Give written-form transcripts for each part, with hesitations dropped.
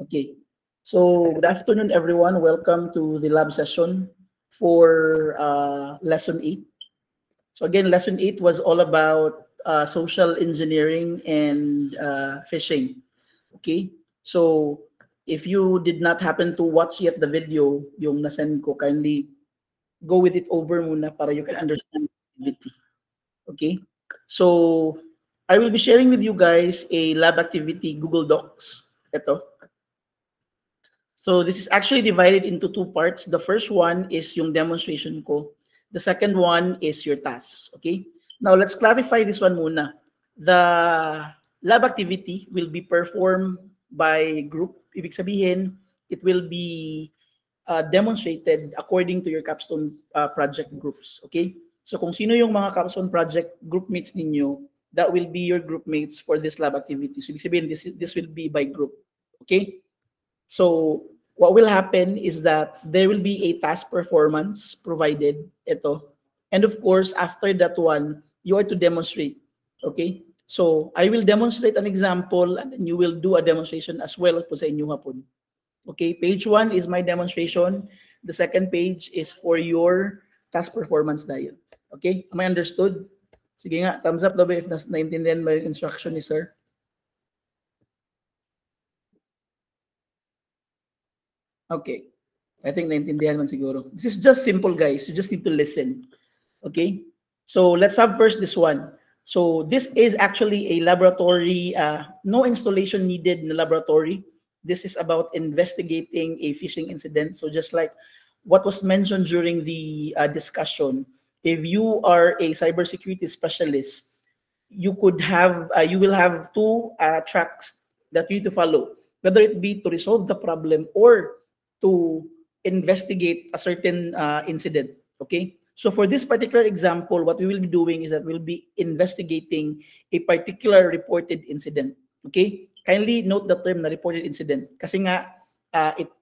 Okay. So good afternoon, everyone. Welcome to the lab session for lesson 8. So again, lesson 8 was all about social engineering and phishing. Okay. So if you did not happen to watch yet the video, yung nasend ko, kindly go with it over muna para you can understand the activity. Okay. So I will be sharing with you guys a lab activity Google Docs. Ito. So this is actually divided into two parts. The first one is yung demonstration ko. The second one is your tasks. Okay? Now let's clarify this one muna. The lab activity will be performed by group. Ibig sabihin, it will be demonstrated according to your capstone project groups. Okay? So kung sino yung mga capstone project group mates ninyo, that will be your group mates for this lab activity. So ibig sabihin, this will be by group. Okay? So what will happen is that there will be a task performance provided, ito. And of course, after that one, you are to demonstrate. Okay? So I will demonstrate an example and then you will do a demonstration as well po sa inyo hapon. Okay, page 1 is my demonstration. The second page is for your task performance dial. Okay, am I understood? Sige nga, thumbs up daw ba if naintindihan mo yung instruction ni sir? Okay. I think naintindihan man siguro. This is just simple, guys. You just need to listen. Okay? So let's have first this one. So this is actually a laboratory, no installation needed in the laboratory. This is about investigating a phishing incident. So just like what was mentioned during the discussion, if you are a cybersecurity specialist, you could have, you will have two tracks that you need to follow, whether it be to resolve the problem or to investigate a certain incident. Okay. So for this particular example, what we will be doing is that we'll be investigating a particular reported incident. Okay. Kindly note the term na reported incident. Kasi nga,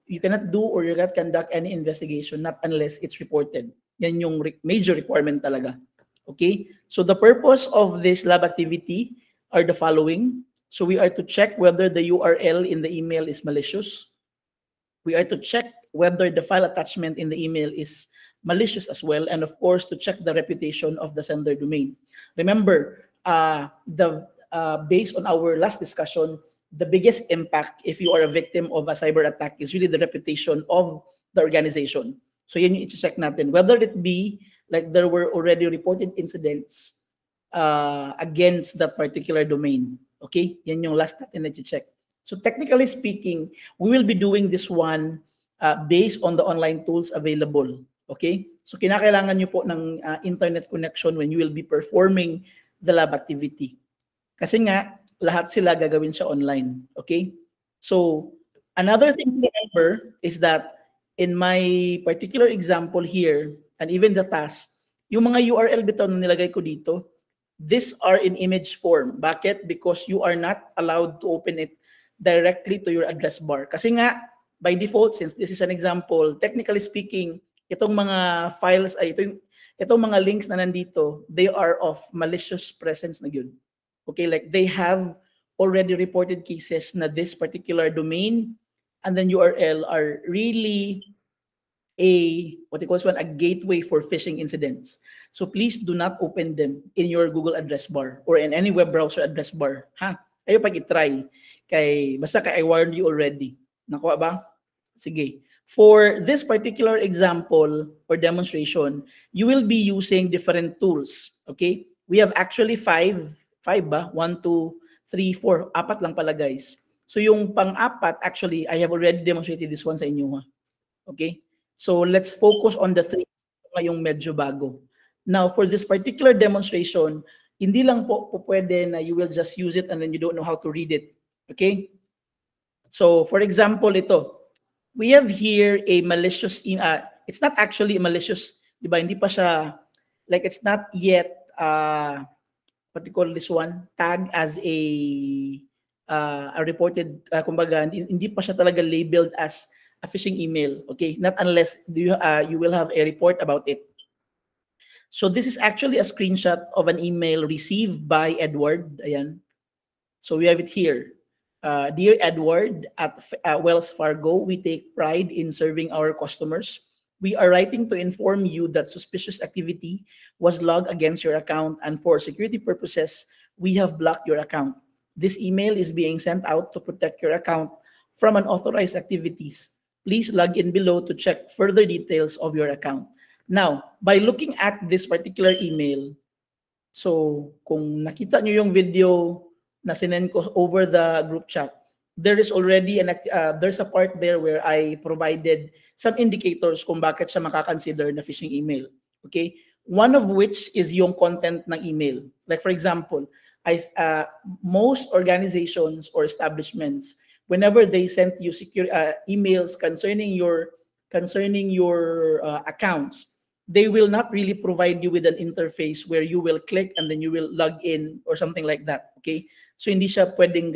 you cannot do or you cannot conduct any investigation not unless it's reported. Yan yung major requirement talaga. Okay. So the purpose of this lab activity are the following. So we are to check whether the URL in the email is malicious. We are to check whether the file attachment in the email is malicious as well, and of course to check the reputation of the sender domain. Remember, based on our last discussion, the biggest impact if you are a victim of a cyber attack is really the reputation of the organization. So yun yung i-check natin, whether it be like there were already reported incidents against that particular domain. Okay, yan yung last natin na i-check. So technically speaking, we will be doing this one based on the online tools available. Okay? So kinakailangan nyo po ng internet connection when you will be performing the lab activity. Kasi nga, lahat sila gagawin siya online. Okay? So another thing to remember is that in my particular example here, and even the task, yung mga URL bitaw na nilagay ko dito, these are in image form. Bakit? Because you are not allowed to open it directly to your address bar. Kasi nga, by default, since this is an example, technically speaking, itong mga files, itong mga links na nandito, they are of malicious presence na yun. Okay, like they have already reported cases na this particular domain and then URL are really a gateway for phishing incidents. So please do not open them in your Google address bar or in any web browser address bar. Ha? Ayo pag i-try. Basta I warned you already. Nakuha ba? Sige. For this particular example or demonstration, you will be using different tools. Okay? We have actually five ba? 1, 2, 3, 4. Apat lang pala, guys. So yung pang-apat, actually, I have already demonstrated this one sa inyo. Ha? Okay? So let's focus on the 3 ngayong medyo bago. Now, for this particular demonstration, hindi lang po pwede na you will just use it and then you don't know how to read it. Okay? So, for example, ito. We have here a malicious, it's not actually malicious, di ba? Hindi pa siya, like it's not yet, what do you call this one? Tag as a reported, kumbaga, hindi pa siya talaga labeled as a phishing email. Okay? Not unless you will have a report about it. So this is actually a screenshot of an email received by Edward. Ayan. So we have it here. Dear Edward at Wells Fargo, we take pride in serving our customers. We are writing to inform you that suspicious activity was logged against your account, and for security purposes, we have blocked your account. This email is being sent out to protect your account from unauthorized activities. Please log in below to check further details of your account. Now, by looking at this particular email, so kung nakita nyo yung video na sinend ko over the group chat, there is already there's a part there where I provided some indicators kung bakit siya makakonsider na phishing email. Okay? One of which is yung content ng email. Like for example, most organizations or establishments, whenever they send you emails concerning your accounts, they will not really provide you with an interface where you will click and then you will log in or something like that. Okay? So hindi siya pwedeng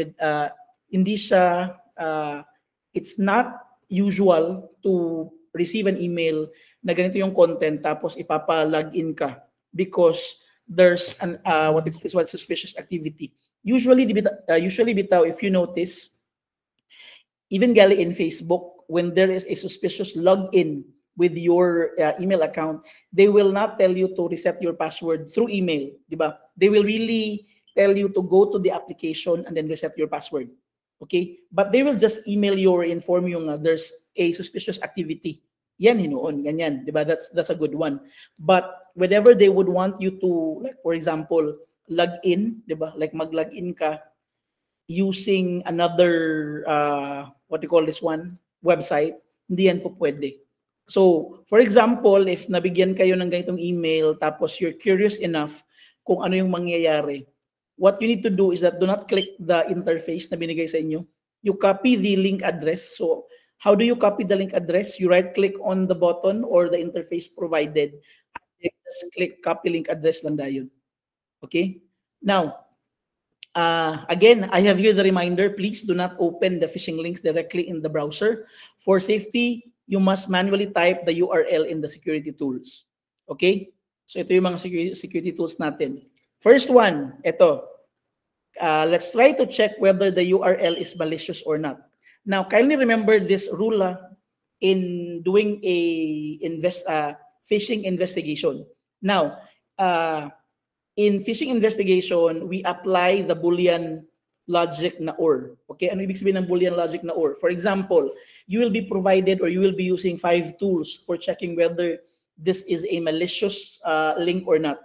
it's not usual to receive an email na ganito yung content tapos ipapa-log in ka because there's an what suspicious activity. Usually bitaw, if you notice, even gali in Facebook, when there is a suspicious login with your email account, they will not tell you to reset your password through email, diba? They will really tell you to go to the application and then reset your password. Okay? But they will just email you or inform you nga there's a suspicious activity. Yan hinuon, ganyan, diba? That's a good one. But whenever they would want you to, like for example, log in, diba? Like mag-log in ka using another what do you call this one? Website, hindi yan po pwede. So, for example, if nabigyan kayo ng ganitong email tapos you're curious enough kung ano yung mangyayari, what you need to do is that do not click the interface na binigay sa inyo. You copy the link address. So, how do you copy the link address? You right-click on the button or the interface provided. Just click copy link address lang dayon. Okay? Now, again, I have here the reminder, please do not open the phishing links directly in the browser. For safety, you must manually type the URL in the security tools. Okay? So ito yung mga security tools natin. First one, ito. Let's try to check whether the URL is malicious or not. Now, kindly remember this rule in doing a phishing investigation. Now, in phishing investigation, we apply the Boolean logic na OR. Okay, ano ibig sabihin ng Boolean logic na OR? For example, you will be provided or you will be using 5 tools for checking whether this is a malicious link or not.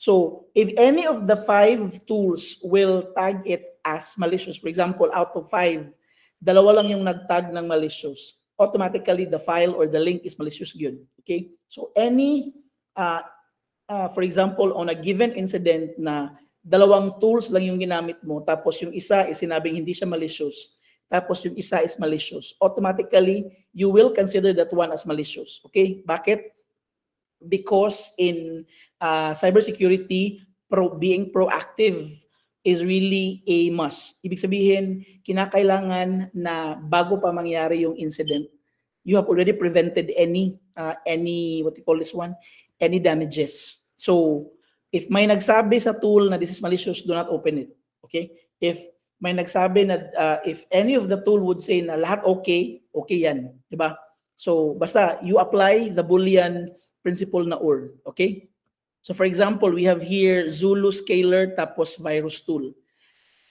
So, if any of the 5 tools will tag it as malicious, for example, out of 5, dalawa lang yung nagtag ng malicious, automatically the file or the link is malicious yun. Okay? So, any for example, on a given incident na dalawang tools lang yung ginamit mo, tapos yung isa is sinabing hindi siya malicious, tapos yung isa is malicious, automatically, you will consider that one as malicious. Okay? Bakit? Because in cybersecurity, being proactive is really a must. Ibig sabihin, kinakailangan na bago pa mangyari yung incident, you have already prevented any what you call this one, any damages. So, if may nagsabi sa tool na this is malicious, do not open it. Okay? If may nagsabi na if any of the tool would say na lahat okay, okay yan, 'di ba? So, basta you apply the Boolean principle na OR, okay? So, for example, we have here Zulu Scalar tapos virus tool.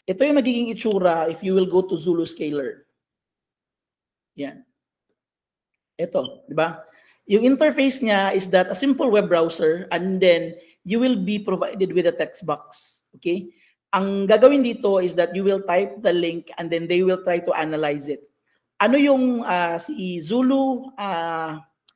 Ito yung magiging itsura if you will go to Zulu Scalar. Yan. Ito, 'di ba? Yung interface niya is that a simple web browser and then you will be provided with a text box. Okay? Ang gagawin dito is that you will type the link and then they will try to analyze it. Ano yung si Zulu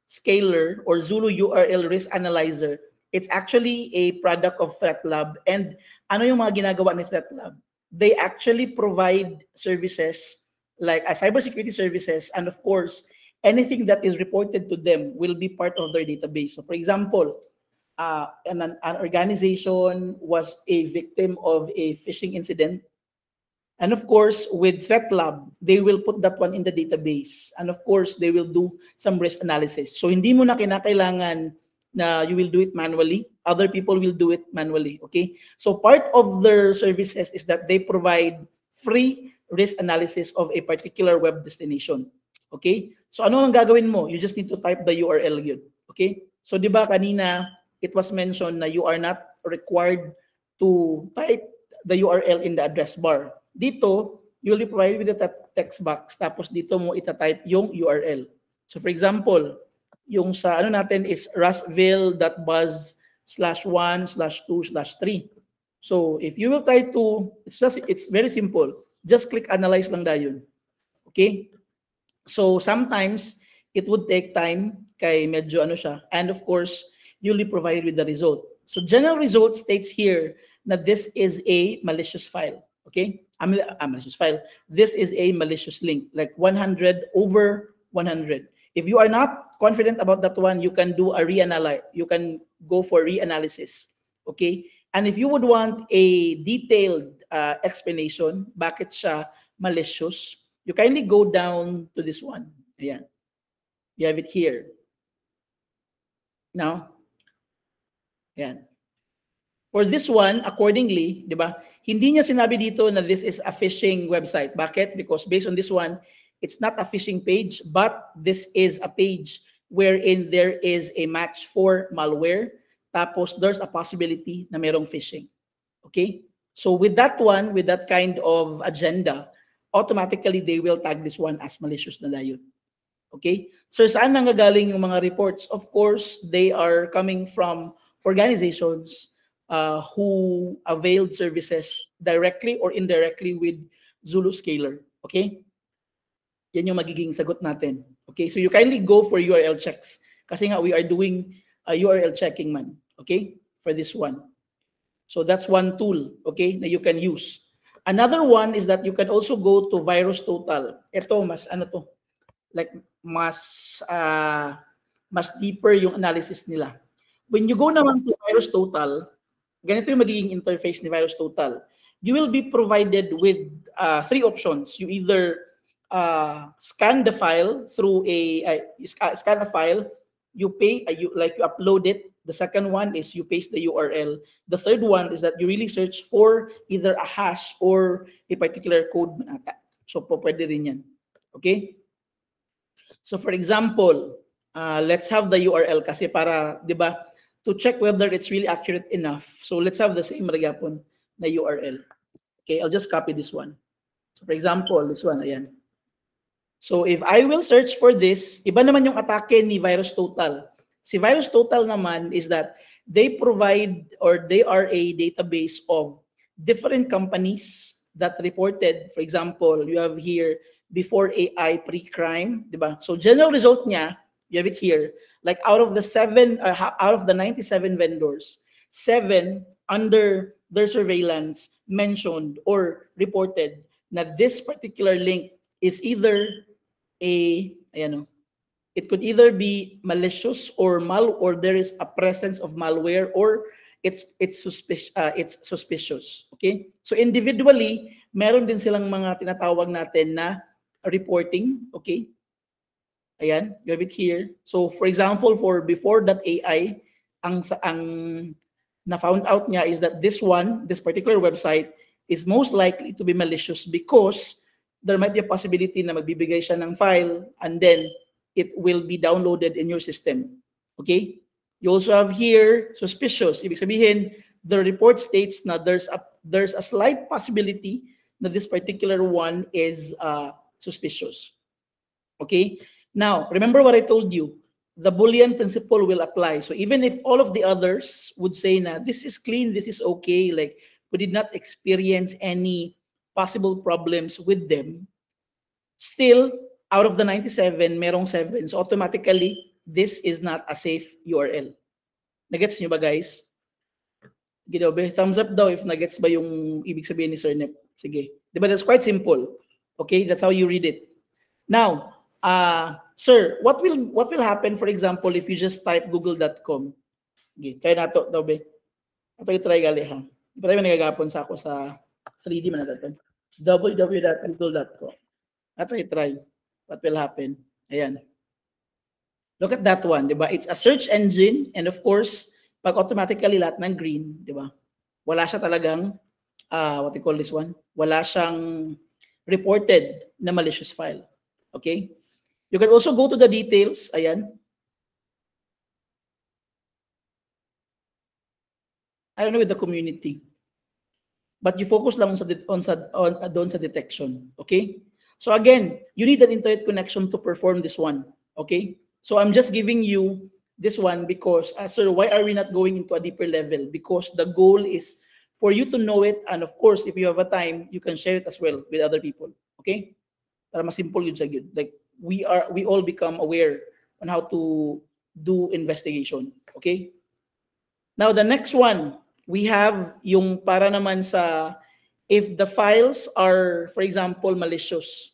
Scalar or Zulu URL Risk Analyzer? It's actually a product of ThreatLab. And ano yung mga ginagawa ni ThreatLab? They actually provide services like cybersecurity services, and of course, anything that is reported to them will be part of their database. So for example, an organization was a victim of a phishing incident. And of course, with ThreatLab, they will put that one in the database. And of course, they will do some risk analysis. So hindi mo na kinakailangan na you will do it manually. Other people will do it manually, okay? So part of their services is that they provide free risk analysis of a particular web destination. Okay? So ano ang gagawin mo? You just need to type the URL yun. Okay? So di ba kanina, it was mentioned na you are not required to type the URL in the address bar. Dito, you'll be provided with the text box, tapos dito mo itatype yung URL. So for example, yung sa ano natin is rasville.buzz/1/2/3. So if you will try to, it's very simple. Just click analyze lang dayon. Okay? So sometimes it would take time kay medyo ano siya, and of course you'll be provided with the result. So general result states here that this is a malicious file. Okay? A malicious file. This is a malicious link, like 100 over 100. If you are not confident about that one, you can do a reanalyze. You can go for reanalysis. Okay? And if you would want a detailed explanation, bakit siya malicious, you kindly go down to this one. Ayan. You have it here. Now, ayan. For this one, accordingly, di ba, hindi niya sinabi dito na this is a phishing website. Bakit? Because based on this one, it's not a phishing page, but this is a page wherein there is a match for malware. Tapos there's a possibility na merong phishing. Okay? So with that one, with that kind of agenda, automatically they will tag this one as malicious na dayon. Okay? So saan nanggagaling yung mga reports? Of course, they are coming from organizations who availed services directly or indirectly with Zuloscaler. Okay? Yan yung magiging sagot natin. Okay? So you kindly go for URL checks. Kasi nga we are doing URL checking man. Okay? For this one. So that's one tool, okay, na you can use. Another one is that you can also go to VirusTotal. Ito, mas ano to, like mas deeper yung analysis nila. When you go naman to VirusTotal, ganito yung magiging interface ni VirusTotal. You will be provided with three options. You either scan the file through scan a file, you pay, you upload it. The second one is you paste the URL. The third one is that you really search for either a hash or a particular code. So, pwede rin yan. Okay? So, for example, let's have the URL kasi para, di ba, to check whether it's really accurate enough. So, let's have the same magyapon na URL. Okay, I'll just copy this one. So, for example, this one, ayan. So, if I will search for this, iba naman yung atake ni VirusTotal. Si VirusTotal naman is that they provide or they are a database of different companies that reported. For example, you have here before AI pre-crime, diba? So general result niya, you have it here. Like out of the 97 vendors, 7 under their surveillance mentioned or reported na this particular link is either it could either be malicious or there is a presence of malware or it's suspicious. Okay? So individually, meron din silang mga tinatawag natin na reporting. Okay? Ayan, you have it here. So for example, for before.ai, ang na found out niya is that this particular website is most likely to be malicious because there might be a possibility na magbibigay siya ng file and then it will be downloaded in your system. Okay? You also have here suspicious. Ibig sabihin, the report states na there's a slight possibility that this particular one is suspicious. Okay? Now, remember what I told you. The Boolean principle will apply. So even if all of the others would say na this is clean, this is okay, like we did not experience any possible problems with them, still, out of the 97, merong 7. So automatically, this is not a safe URL. Nagets nyo ba, guys? Sige daw, thumbs up daw if nagets ba yung ibig sabihin ni Sir Nep. Sige. Diba, that's quite simple. Okay, that's how you read it. Now, sir, what will happen, for example, if you just type google.com? Okay, try na to daw, be. Ito yung try gali, ha? Di pa tayo nagagapon sa ako sa 3D man natin. www.google.com. Ito yung try. What will happen? Ayan. Look at that one, di ba? It's a search engine and of course, pag automatically lahat ng green, di ba? Wala siya talagang, what you call this one? Wala siyang reported na malicious file. Okay? You can also go to the details. Ayan. I don't know with the community. But you focus lang doon sa detection. Okay? So again, you need an internet connection to perform this one. Okay? So I'm just giving you this one because, sir, why are we not going into a deeper level? Because the goal is for you to know it, and of course, if you have a time, you can share it as well with other people. Okay? Para mas simple yun siya yun. Like, we all become aware on how to do investigation. Okay? Now, the next one, we have yung para naman sa if the files are, for example, malicious.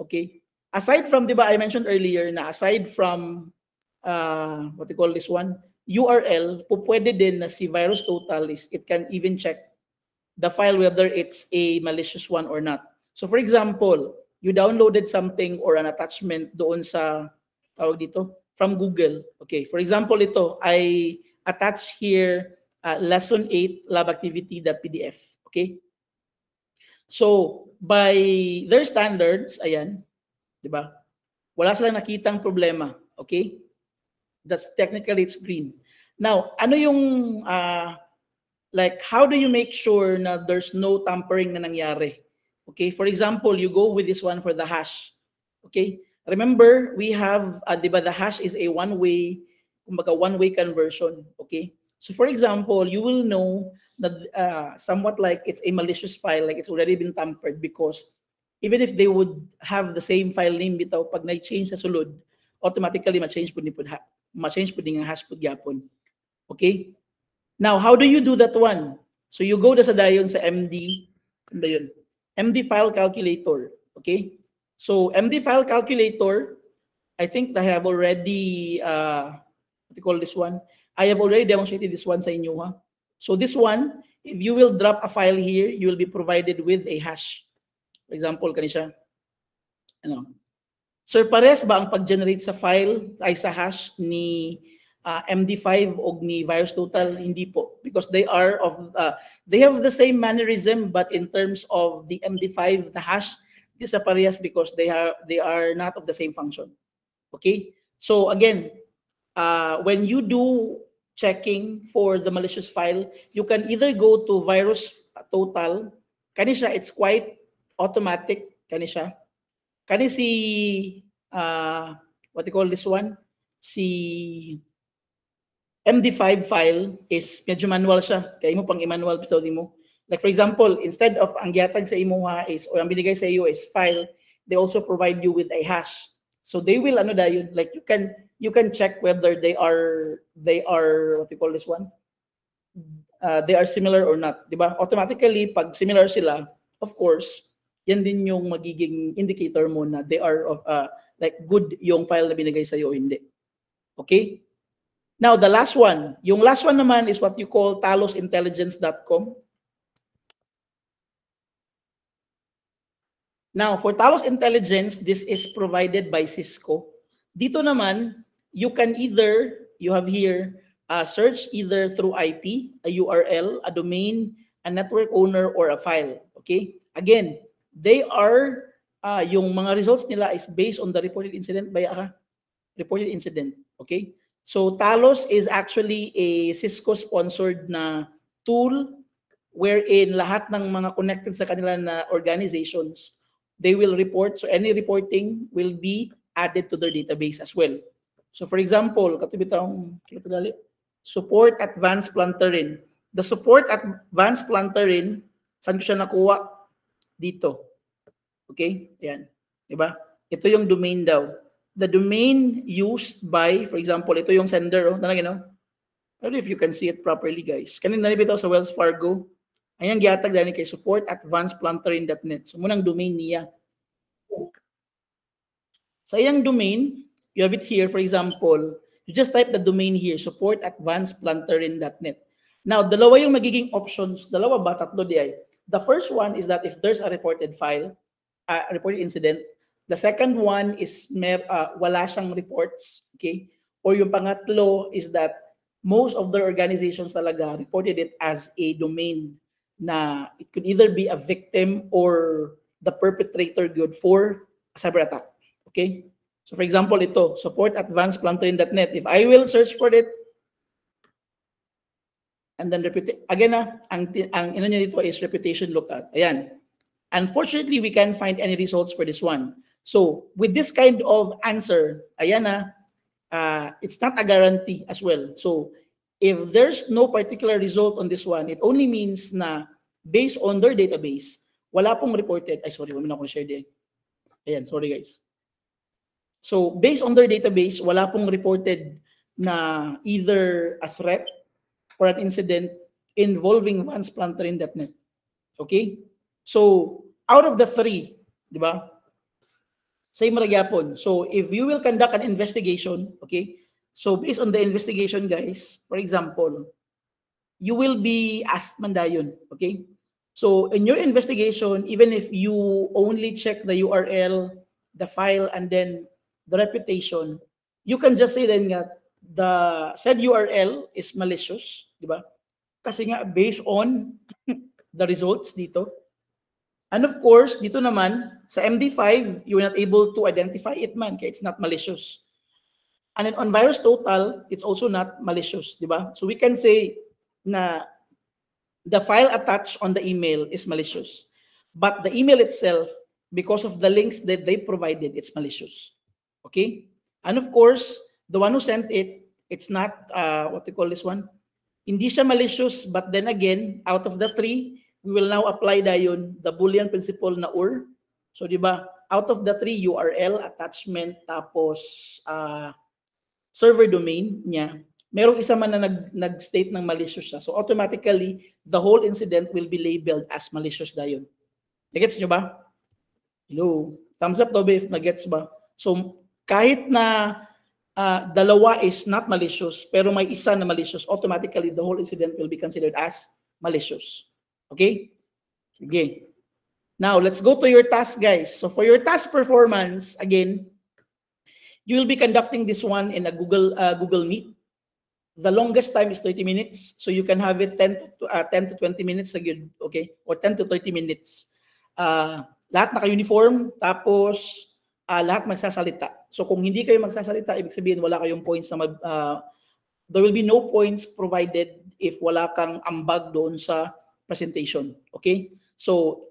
Okay? Aside from, di ba, I mentioned earlier na aside from, what you call this one, URL, pwede din na si VirusTotal is, it can even check the file whether it's a malicious one or not. So for example, you downloaded something or an attachment doon sa, tawag dito, from Google. Okay, for example, ito, I attach here lesson 8 lab activity.pdf. Okay? So, by their standards, ayan, di ba? Wala silang nakitang problema. Okay? That's technically it's green. Now, ano yung, like, how do you make sure na there's no tampering na nangyari? Okay, for example, you go with this one for the hash. Okay, remember, we have, di ba, the hash is a one-way, kumbaga one-way conversion. Okay, so for example, you will know that somewhat like it's a malicious file, like it's already been tampered because even if they would have the same file name bitaw, pag na-change sa sulod, automatically ma-change po din ang hash po gyapon. Okay? Now, how do you do that one? So you go sa dayon sa MD, ano ba yun? MD file calculator. Okay? So MD file calculator, I think I have already, what do you call this one? I have already demonstrated this one sa inyo. Ha? So this one, if you will drop a file here, you will be provided with a hash. For example, kanisya, ano, sir, pares ba ang pag-generate sa file ay sa hash ni MD5 o ni VirusTotal? Hindi po, because they are of they have the same mannerism, but in terms of the MD5, the hash, these are parehas because they are not of the same function. Okay, so again, when you do checking for the malicious file, you can either go to VirusTotal. Kanisya, it's quite automatic. Kanisya. Kani si, what do you call this one? Si MD5 file is medyo manual siya. Kaya mo pang i-manual episode mo. Like for example, instead of ang gihatag sa imuha is, or ang binigay sa iyo is file, they also provide you with a hash. So they will, ano dayon, like you can check whether they are, what do you call this one? They are similar or not. Diba? Automatically, pag similar sila, of course, yan din yung magiging indicator mo na they are like good yung file na binigay sa iyo o hindi. Okay? Now, the last one. Yung last one naman is what you call talosintelligence.com. Now, for Talos Intelligence, this is provided by Cisco. Dito naman, you can either, you have here, search either through IP, a URL, a domain, a network owner, or a file. Okay? Again, they are, yung mga results nila is based on the reported incident by reported incident. Okay? So Talos is actually a Cisco-sponsored na tool wherein lahat ng mga connected sa kanila na organizations, they will report. So any reporting will be added to their database as well. So for example, katubitang support advanced plantarin. The support advanced plantarin, saan ko siya nakuha? Dito. Okay? Ayan. Diba? Ito yung domain daw. The domain used by, for example, ito yung sender. Oh, I don't know if you can see it properly, guys. Kanina nalibitaw sa Wells Fargo. Ayan, gihatag dahil kay support advancedplantarin.net. So, munang domain niya. Sa iyang domain, you have it here, for example, you just type the domain here, support advancedplantarin.net. Now, dalawa yung magiging options. Dalawa ba? Tatlo di ay. The first one is that if there's a reported file, reported incident, the second one is wala siyang reports, okay? Or yung pangatlo is that most of the organizations talaga reported it as a domain na it could either be a victim or the perpetrator good for a cyber attack. Okay? So for example, ito, support advancedplantarin.net. If I will search for it, and then again ang ino niya dito is reputation lookout. Ayan. Unfortunately, we can't find any results for this one. So with this kind of answer, ayan it's not a guarantee as well. So if there's no particular result on this one, it only means na based on their database, wala pong reported. Ay, sorry, wala na akong share din. Ayan, sorry guys. So based on their database, wala pong reported na either a threat or an incident involving advancedplantarin.net. Okay? So out of the three, di ba? Same magyapon. So if you will conduct an investigation, okay? So based on the investigation, guys, for example, you will be asked mandayon, okay? So in your investigation, even if you only check the URL, the file, and then the reputation, you can just say then that the said URL is malicious, di ba? Kasi nga based on the results dito. And of course, dito naman, sa MD5, you're not able to identify it man, kaya it's not malicious. And then on VirusTotal, it's also not malicious, di ba? So we can say na the file attached on the email is malicious. But the email itself, because of the links that they provided, it's malicious. Okay? And of course, the one who sent it, it's not, what they call this one? Hindi siya malicious, but then again, out of the three, we will now apply dayon the Boolean principle na OR. So, di ba, out of the three, URL, attachment, tapos server domain niya, merong isa man na nag-state ng malicious siya. So, automatically, the whole incident will be labeled as malicious dayon. Nagets nyo ba? Hello? Thumbs up daw ba if nagets ba? So, kahit na dalawa is not malicious, pero may isa na malicious, automatically, the whole incident will be considered as malicious. Okay? Sige. Now, let's go to your task, guys. So, for your task performance, again, you will be conducting this one in a Google Meet. The longest time is 30 minutes. So, you can have it 10 to 20 minutes agad, okay? Or 10 to 30 minutes. Lahat naka-uniform, tapos lahat magsasalita. So, kung hindi kayo magsasalita, ibig sabihin wala kayong points na there will be no points provided if wala kang ambag doon sa presentation. Okay? So,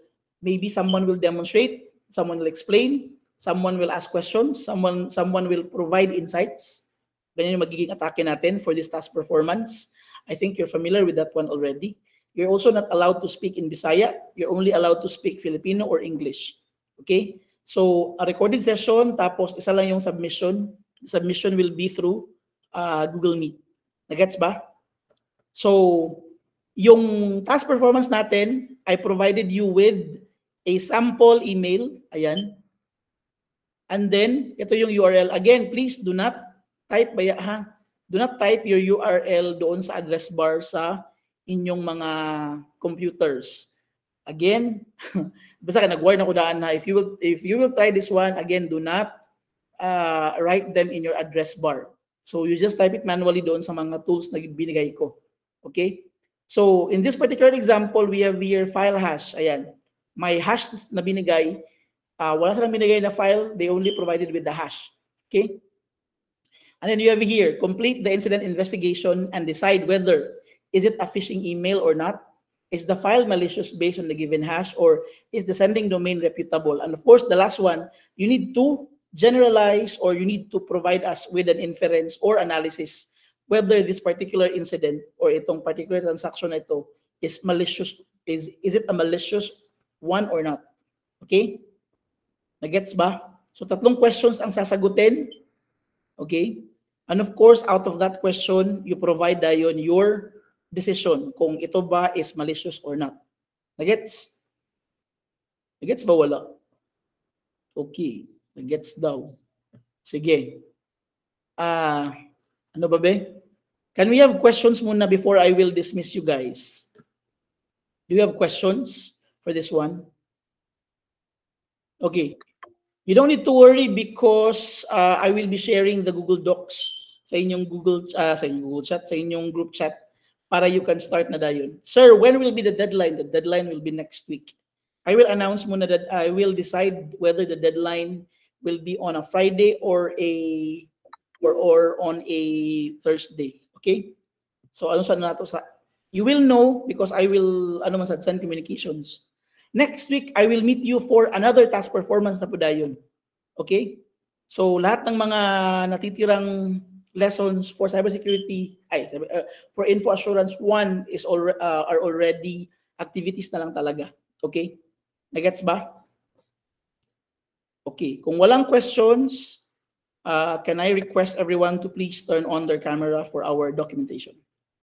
maybe someone will demonstrate, someone will explain, someone will ask questions, someone will provide insights. Ganyan yung magiging atake natin for this task performance. I think you're familiar with that one already. You're also not allowed to speak in Bisaya. You're only allowed to speak Filipino or English. Okay? So, a recorded session, tapos isa lang yung submission. The submission will be through Google Meet. Nagets ba? So, yung task performance natin, I provided you with a sample email. Ayan. And then, ito yung URL. Again, please do not type do not type your URL doon sa address bar sa inyong mga computers. Again, basta ka nag-warn ako daan na if you will try this one, again, do not write them in your address bar. So you just type it manually doon sa mga tools na binigay ko. Okay? So in this particular example, we have here file hash. Ayan. My hash na binigay, wala silang binigay na file, they only provided with the hash. Okay? And then you have here, complete the incident investigation and decide whether is it a phishing email or not. Is the file malicious based on the given hash, or is the sending domain reputable? And of course, the last one, you need to generalize or you need to provide us with an inference or analysis whether this particular incident or itong particular transaction na ito is malicious. Is it a malicious one or not? Okay? Nagets ba? So tatlong questions ang sasagutin. Okay? And of course, out of that question, you provide dayon your decision kung ito ba is malicious or not. Nagets? Nagets ba wala? Okay. Nagets daw. Sige. Ano ba be? Can we have questions muna before I will dismiss you guys? Do you have questions for this one? Okay. You don't need to worry because I will be sharing the Google Docs sa inyong Google Chat, sa inyong group chat para you can start na dayon. Sir, when will be the deadline? The deadline will be next week. I will announce muna that I will decide whether the deadline will be on a Friday or on a Thursday. Okay? So ano sa nato sa you will know because I will send communications. Next week I will meet you for another task performance na po dayon. Okay? So lahat ng mga natitirang lessons for cybersecurity for info assurance 1 is are already activities na lang talaga. Okay? Nagets ba? Okay. Kung walang questions, can I request everyone to please turn on their camera for our documentation?